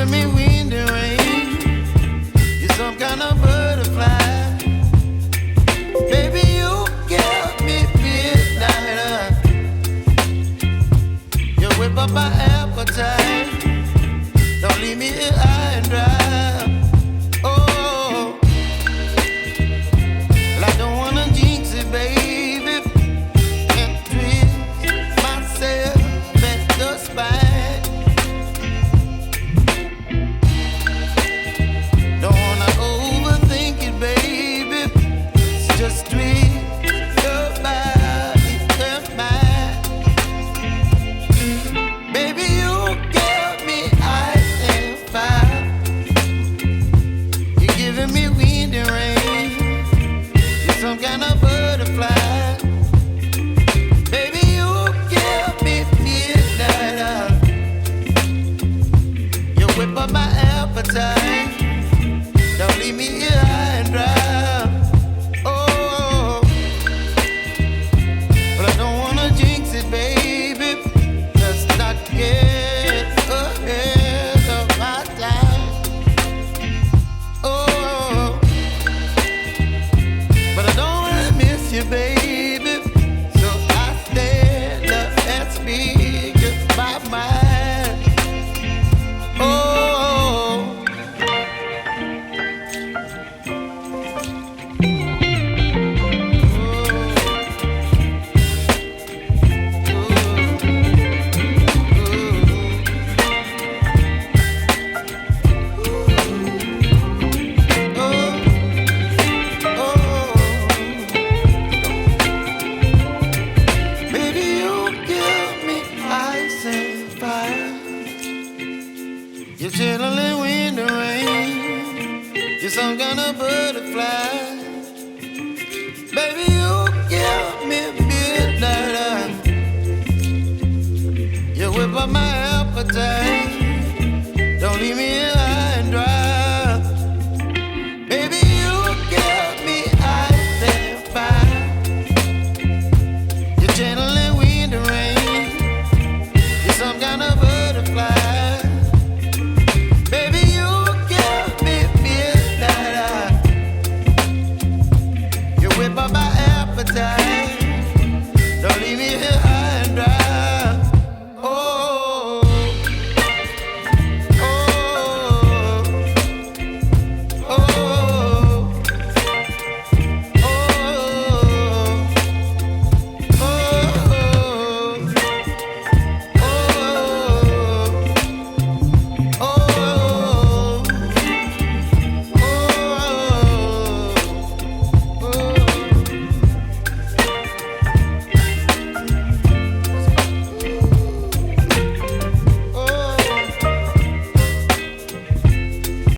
giving me wind and rain. You're some kind of butterfly. Baby, you give me midnight. You whip up my appetite. Don't leave me here high and dry. Oh, well, I don't wanna jinx it, baby, and twist myself at the spine. Don't wanna overthink it, baby. It's just twist your body and mine. Baby, you give me ice and fire. You're giving me wind and rain. You're some kind of butterfly. Baby, you give me midnight. You whip up my appetite. Don't leave me here high and dry. Oh, but I don't wanna jinx it, baby. Let's not get ahead of my time. Oh, but I don't wanna miss you, baby. So I stand up and speak my mind. Oh. Baby, you give me ice and fire. You're chilling wind and rain. You're some kind of butterfly. Baby, you give me midnight. You whip up my appetite. Don't leave me